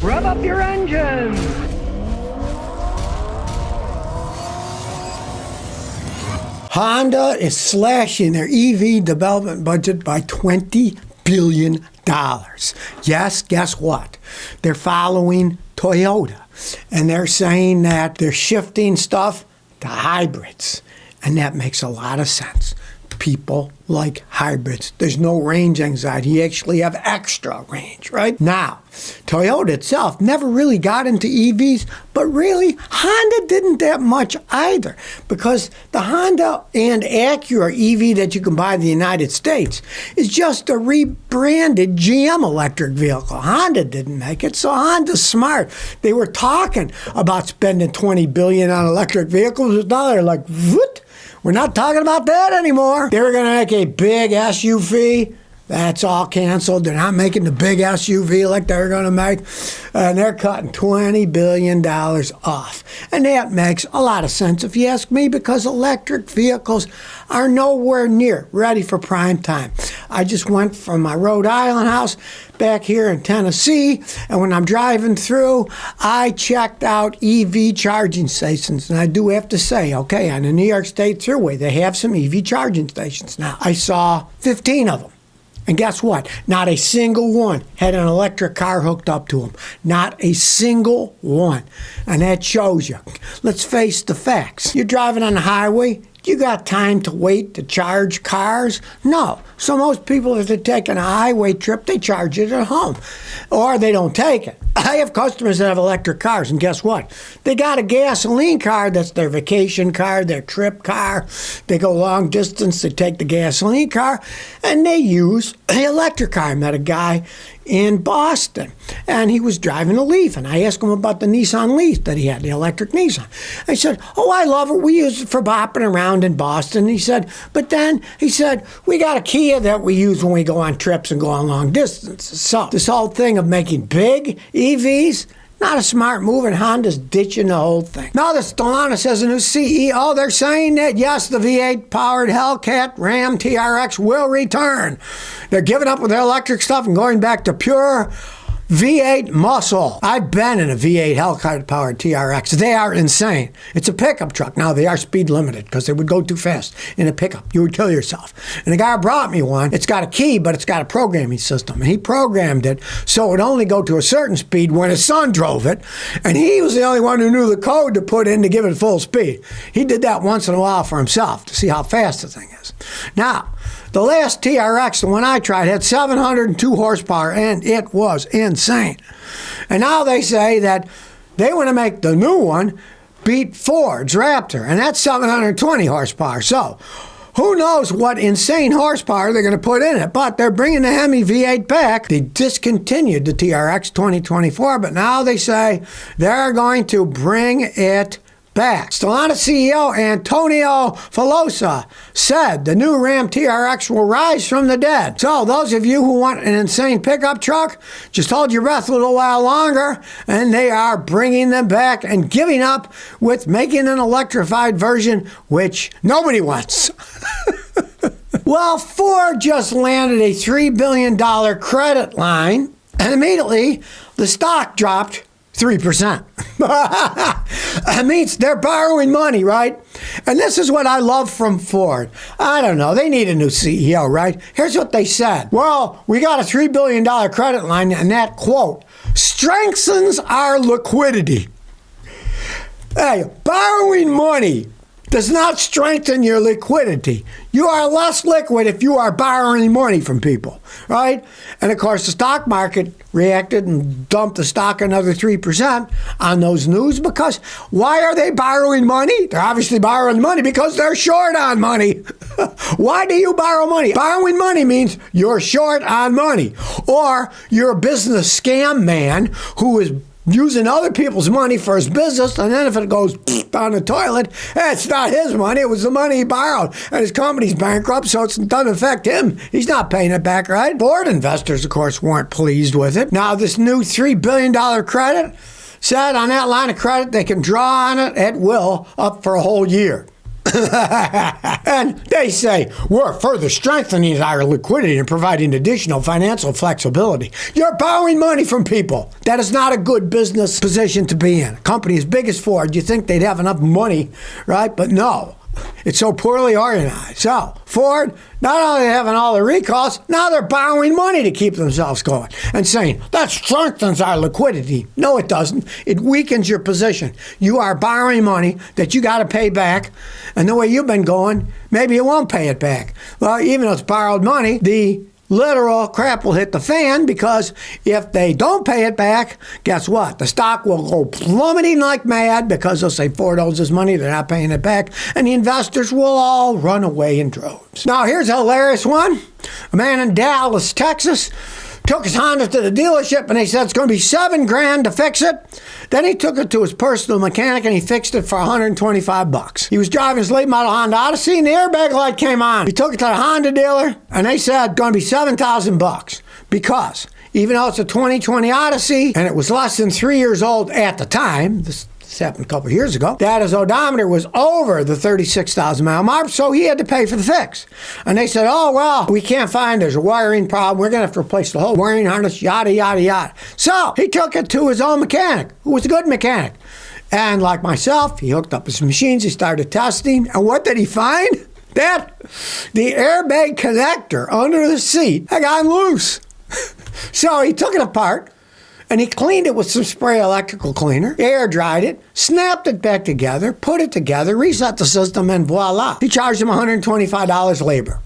Rev up your engines! Honda is slashing their EV development budget by $20 billion. Yes, guess what? They're following Toyota, and they're saying that they're shifting stuff to hybrids, and that makes a lot of sense. People like hybrids. There's no range anxiety. You actually have extra range, right? Now, Toyota itself never really got into EVs, but really, Honda didn't that much either, because the Honda and Acura EV that you can buy in the United States is just a rebranded GM electric vehicle. Honda didn't make it, so Honda's smart. They were talking about spending $20 billion on electric vehicles, but now they're like, what? We're not talking about that anymore. They were going to make a big SUV. That's all canceled. They're not making the big SUV like they were going to make. And they're cutting $20 billion off. And that makes a lot of sense if you ask me, because electric vehicles are nowhere near ready for prime time. I just went from my Rhode Island house back here in Tennessee, and when I'm driving through, I checked out EV charging stations. And I do have to say, okay, on the New York State Thruway, they have some EV charging stations now. I saw 15 of them. And guess what? Not a single one had an electric car hooked up to them. Not a single one. And that shows you. Let's face the facts. You're driving on the highway. You got time to wait to charge cars? No. So most people, if they're taking a highway trip, they charge it at home. Or they don't take it. I have customers that have electric cars, and guess what? They got a gasoline car that's their vacation car, their trip car. They go long distance, they take the gasoline car, and they use the electric car. I met a guy in Boston, and he was driving a Leaf, and I asked him about the Nissan Leaf that he had, the electric Nissan. I said, oh, I love it. We use it for bopping around in Boston. He said, but then, he said, we got a Kia that we use when we go on trips and go on long distances. So this whole thing of making big EVs, not a smart move, and Honda's ditching the whole thing. Now the Stellantis has a new CEO. They're saying that, yes, the V8-powered Hellcat Ram TRX will return. They're giving up with their electric stuff and going back to pure V8 muscle. I've been in a V8 Hellcat-powered TRX. They are insane. It's a pickup truck. Now, they are speed limited because they would go too fast in a pickup. You would kill yourself. And the guy brought me one. It's got a key, but it's got a programming system. And he programmed it so it would only go to a certain speed when his son drove it. And he was the only one who knew the code to put in to give it full speed. He did that once in a while for himself to see how fast the thing is. Now, the last TRX, the one I tried, had 702 horsepower, and it was insane. And now they say that they want to make the new one beat Ford's Raptor, and that's 720 horsepower. So who knows what insane horsepower they're going to put in it, but they're bringing the Hemi V8 back. They discontinued the TRX 2024, but now they say they're going to bring it back. Stellantis CEO Antonio Filosa said the new Ram TRX will rise from the dead. So those of you who want an insane pickup truck, just hold your breath a little while longer, and they are bringing them back and giving up with making an electrified version, which nobody wants. Well, Ford just landed a $3 billion credit line, and immediately the stock dropped 3%. That means they're borrowing money, right? And this is what I love from Ford. I don't know. They need a new CEO, right? Here's what they said. Well, we got a $3 billion credit line, and that, quote, strengthens our liquidity. Hey, borrowing money does not strengthen your liquidity. You are less liquid if you are borrowing money from people, right? And of course, the stock market reacted and dumped the stock another 3% on those news, because why are they borrowing money? They're obviously borrowing money because they're short on money. Why do you borrow money? Borrowing money means you're short on money, or you're a business scam man who is using other people's money for his business, and then if it goes down the toilet, it's not his money, it was the money he borrowed, and his company's bankrupt, so it doesn't affect him. He's not paying it back, right? Ford investors, of course, weren't pleased with it. Now, this new $3 billion credit said on that line of credit, they can draw on it at will up for a whole year. And they say, we're further strengthening our liquidity and providing additional financial flexibility. You're borrowing money from people. That is not a good business position to be in. A company as big as Ford, you think they'd have enough money, right? But no. It's so poorly organized. So, Ford, not only having all the recalls, now they're borrowing money to keep themselves going and saying, that strengthens our liquidity. No, it doesn't. It weakens your position. You are borrowing money that you got to pay back, and the way you've been going, maybe you won't pay it back. Well, even though it's borrowed money, the literal crap will hit the fan, because if they don't pay it back, guess what? The stock will go plummeting like mad, because they'll say Ford owes us money, they're not paying it back, and the investors will all run away in droves. Now, here's a hilarious one. A man in Dallas, Texas, took his Honda to the dealership, and they said it's going to be $7,000 to fix it. Then he took it to his personal mechanic, and he fixed it for $125. He was driving his late model Honda Odyssey, and the airbag light came on. He took it to the Honda dealer, and they said it's going to be $7,000, because even though it's a 2020 Odyssey, and it was less than 3 years old at the time, this happened a couple of years ago, that his odometer was over the 36,000 mile mark, so he had to pay for the fix. And they said, oh, well, we can't find, there's a wiring problem, we're going to have to replace the whole wiring harness, yada, yada, yada. So he took it to his own mechanic, who was a good mechanic. And like myself, he hooked up his machines, he started testing, and what did he find? That the airbag connector under the seat had gotten loose. So he took it apart, and he cleaned it with some spray electrical cleaner, air dried it, snapped it back together, put it together, reset the system, and voila. He charged him $125 labor.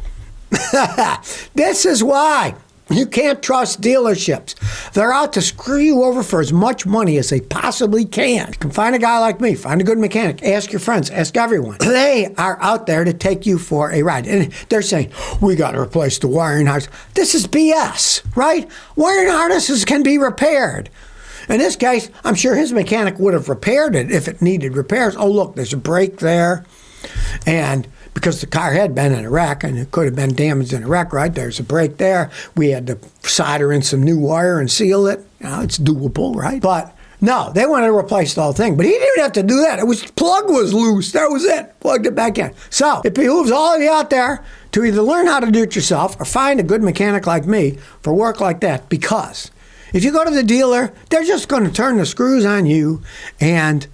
This is why you can't trust dealerships. They're out to screw you over for as much money as they possibly can. You can find a guy like me, find a good mechanic, ask your friends, ask everyone. They are out there to take you for a ride. And they're saying, we got to replace the wiring harness. This is BS, right? Wiring harnesses can be repaired. In this case, I'm sure his mechanic would have repaired it if it needed repairs. Oh, look, there's a break there. And because the car had been in a wreck, and it could have been damaged in a wreck, right? There's a break there. We had to solder in some new wire and seal it. You know, it's doable, right? But no, they wanted to replace the whole thing. But he didn't even have to do that. The plug was loose. That was it. Plugged it back in. So it behooves all of you out there to either learn how to do it yourself or find a good mechanic like me for work like that. Because if you go to the dealer, they're just going to turn the screws on you. And,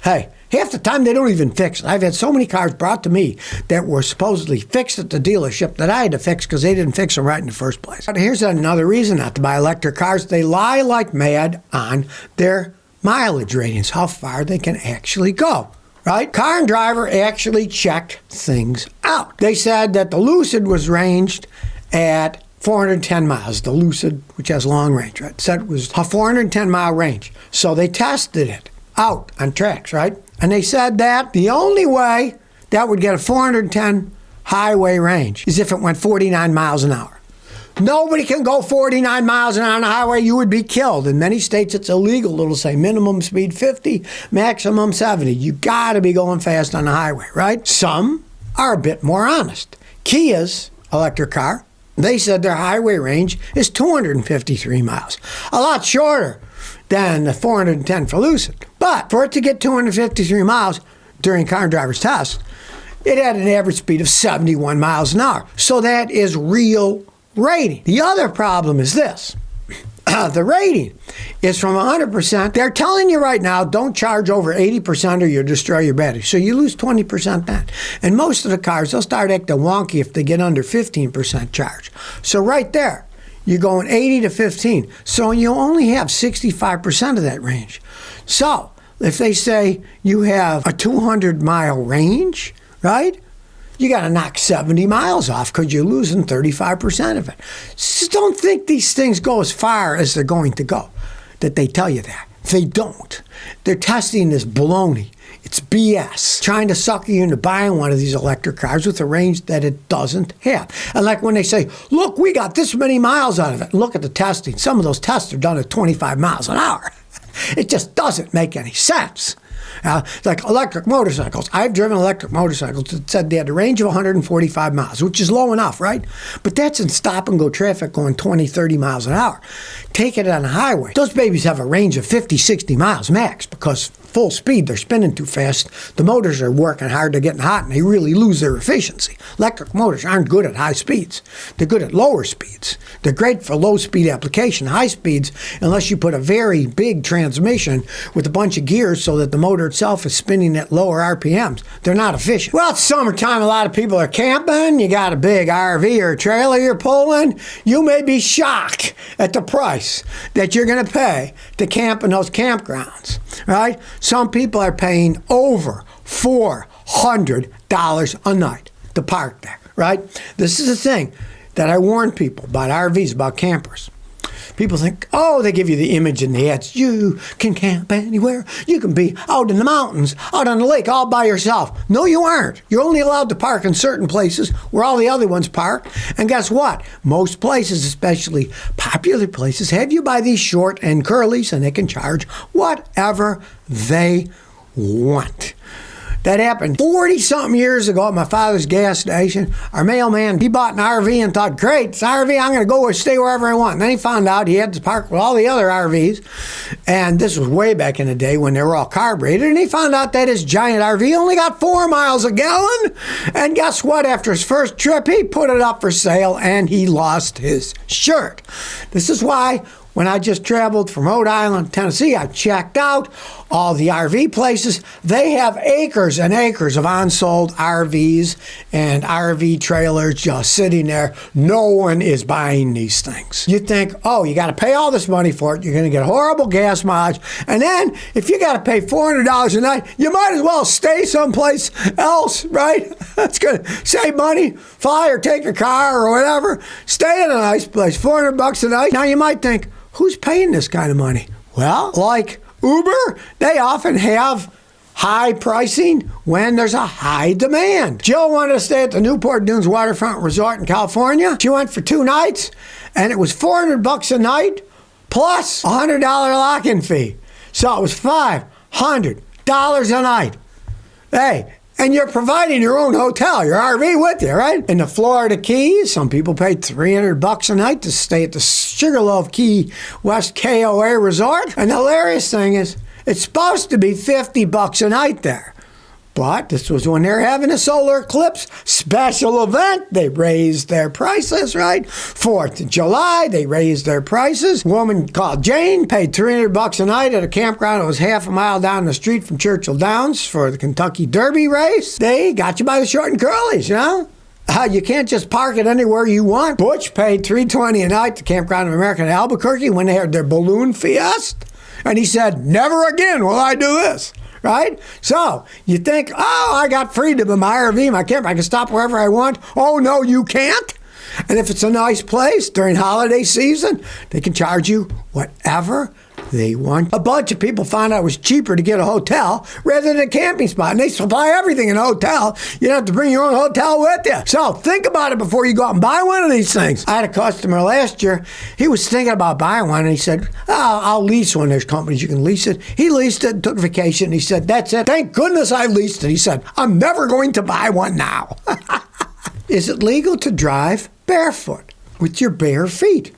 hey, half the time, they don't even fix it. I've had so many cars brought to me that were supposedly fixed at the dealership that I had to fix because they didn't fix them right in the first place. But here's another reason not to buy electric cars. They lie like mad on their mileage ratings, how far they can actually go, right? Car and Driver actually checked things out. They said that the Lucid was ranged at 410 miles. The Lucid, which has long range, right? Said it was a 410-mile range. So they tested it out on tracks, right? And they said that the only way that would get a 410 highway range is if it went 49 miles an hour. Nobody can go 49 miles an hour on the highway. You would be killed. In many states, it's illegal. It'll say minimum speed 50, maximum 70. You got to be going fast on the highway, right? Some are a bit more honest. Kia's electric car, they said their highway range is 253 miles. A lot shorter than the 410 for Lucid. But for it to get 253 miles during Car and Driver's test, it had an average speed of 71 miles an hour. So that is real rating. The other problem is this. The rating is from 100%. They're telling you right now, don't charge over 80% or you'll destroy your battery. So you lose 20% then. And most of the cars, they'll start acting wonky if they get under 15% charge. So right there, you're going 80 to 15. So you only have 65% of that range. So if they say you have a 200-mile range, right? You got to knock 70 miles off because you're losing 35% of it. Just don't think these things go as far as they're going to go, that they tell you that. They don't. They're testing this baloney. It's BS. Trying to sucker you into buying one of these electric cars with a range that it doesn't have. And like when they say, look, we got this many miles out of it. Look at the testing. Some of those tests are done at 25 miles an hour. It just doesn't make any sense. Like electric motorcycles. I've driven electric motorcycles that said they had a range of 145 miles, which is low enough, right? But that's in stop-and-go traffic going 20, 30 miles an hour. Take it on a highway. Those babies have a range of 50, 60 miles max because full speed, they're spinning too fast. The motors are working hard, they're getting hot, and they really lose their efficiency. Electric motors aren't good at high speeds. They're good at lower speeds. They're great for low-speed application. High speeds, unless you put a very big transmission with a bunch of gears so that the motor itself is spinning at lower RPMs, they're not efficient. Well, it's summertime. A lot of people are camping. You got a big RV or trailer you're pulling. You may be shocked at the price that you're going to pay to camp in those campgrounds, right? Some people are paying over $400 a night to park there, right? This is the thing that I warn people about RVs, about campers. People think, oh, they give you the image in the ads. You can camp anywhere. You can be out in the mountains, out on the lake, all by yourself. No, you aren't. You're only allowed to park in certain places where all the other ones park. And guess what? Most places, especially popular places, have you buy these short and curlies, and they can charge whatever they want. That happened 40-something years ago at my father's gas station. Our mailman, he bought an RV and thought, great, it's an RV, I'm going to go stay wherever I want. And then he found out he had to park with all the other RVs. And this was way back in the day when they were all carbureted. And he found out that his giant RV only got 4 miles a gallon. And guess what? After his first trip, he put it up for sale and he lost his shirt. This is why when I just traveled from Rhode Island, Tennessee, I checked out all the RV places. They have acres and acres of unsold RVs and RV trailers just sitting there. No one is buying these things. You think, oh, you got to pay all this money for it. You're going to get horrible gas mileage. And then if you got to pay $400 a night, you might as well stay someplace else, right? That's going to save money. Fly or take a car or whatever. Stay in a nice place. $400 a night. Now you might think, who's paying this kind of money? Well, like Uber, they often have high pricing when there's a high demand. Jill wanted to stay at the Newport Dunes Waterfront Resort in California. She went for 2 nights, and it was $400 a night plus a $100 lock-in fee. So it was $500 a night. Hey, and you're providing your own hotel, your RV with you, right? In the Florida Keys, some people pay $300 a night to stay at the Sugarloaf Key West KOA Resort. And the hilarious thing is, it's supposed to be $50 a night there. But this was when they're having a solar eclipse special event. They raised their prices, right? 4th of July, they raised their prices. A woman called Jane paid $300 a night at a campground that was half a mile down the street from Churchill Downs for the Kentucky Derby race. They got you by the short and curlies, you know? You can't just park it anywhere you want. Butch paid $320 a night to Campground of America in Albuquerque when they had their balloon fiesta. And he said, never again will I do this. Right? So you think, oh, I got freedom in my RV, my camper. I can stop wherever I want. Oh, no, you can't. And if it's a nice place during holiday season, they can charge you whatever they want. A bunch of people found out it was cheaper to get a hotel rather than a camping spot. And they supply everything in a hotel. You don't have to bring your own hotel with you. So think about it before you go out and buy one of these things. I had a customer last year. He was thinking about buying one, and he said, oh, I'll lease one. There's companies you can lease it. He leased it and took vacation. And he said, that's it. Thank goodness I leased it. He said, I'm never going to buy one now. Is it legal to drive barefoot with your bare feet?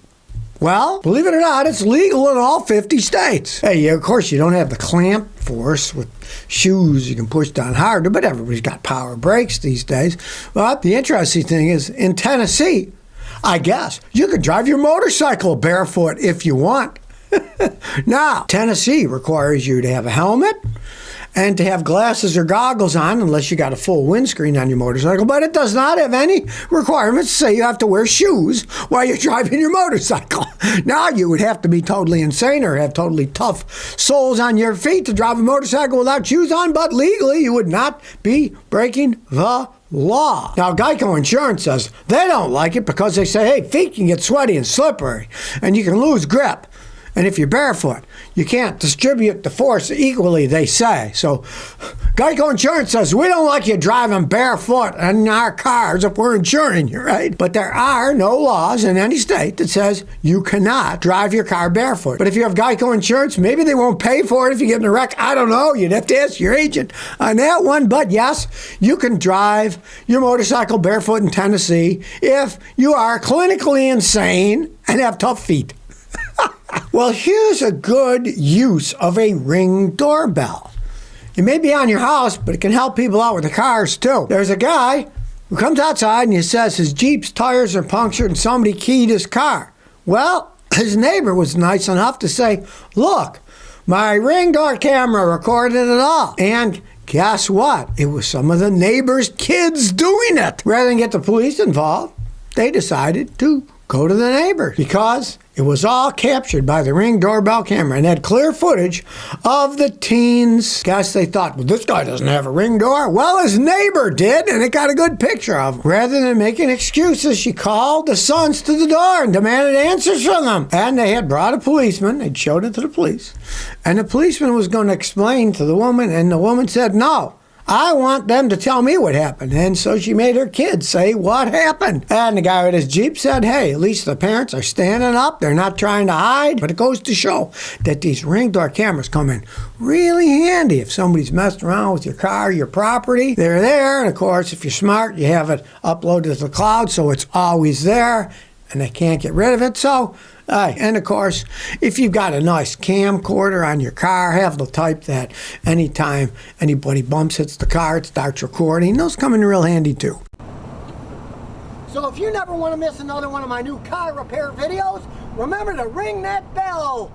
Well, believe it or not, it's legal in all 50 states. Hey, of course, you don't have the clamp force with shoes you can push down harder, but everybody's got power brakes these days. But the interesting thing is, in Tennessee, I guess, you can drive your motorcycle barefoot if you want. Now, Tennessee requires you to have a helmet and to have glasses or goggles on unless you got a full windscreen on your motorcycle, but it does not have any requirements to say you have to wear shoes while you're driving your motorcycle. Now you would have to be totally insane or have totally tough soles on your feet to drive a motorcycle without shoes on, but legally you would not be breaking the law. Now, Geico Insurance says they don't like it because they say, hey, feet can get sweaty and slippery and you can lose grip. And if you're barefoot, you can't distribute the force equally, they say. So Geico Insurance says, we don't like you driving barefoot in our cars if we're insuring you, right? But there are no laws in any state that says you cannot drive your car barefoot. But if you have Geico Insurance, maybe they won't pay for it if you get in a wreck. I don't know. You'd have to ask your agent on that one. But yes, you can drive your motorcycle barefoot in Tennessee if you are clinically insane and have tough feet. Well, here's a good use of a Ring doorbell. It may be on your house, but it can help people out with the cars too. There's a guy who comes outside and he says his Jeep's tires are punctured and somebody keyed his car. Well, his neighbor was nice enough to say, look, my ring door camera recorded it all. And guess what? It was some of the neighbor's kids doing it. Rather than get the police involved, they decided to go to the neighbor because it was all captured by the Ring doorbell camera and had clear footage of the teens. Guess they thought, well, this guy doesn't have a Ring door. Well, his neighbor did, and it got a good picture of him. Rather than making excuses, she called the sons to the door and demanded answers from them. And they had brought a policeman. They'd showed it to the police. And the policeman was going to explain to the woman, and the woman said, no, I want them to tell me what happened. And so she made her kids say what happened. And the guy with his Jeep said, hey, at least the parents are standing up. They're not trying to hide. But it goes to show that these Ring door cameras come in really handy. If somebody's messing around with your car, your property, they're there. And of course, if you're smart, you have it uploaded to the cloud so it's always there and they can't get rid of it. So, and of course, if you've got a nice camcorder on your car, have the type that anytime anybody bumps hits the car, it starts recording. Those come in real handy too. So if you never want to miss another one of my new car repair videos, remember to ring that bell.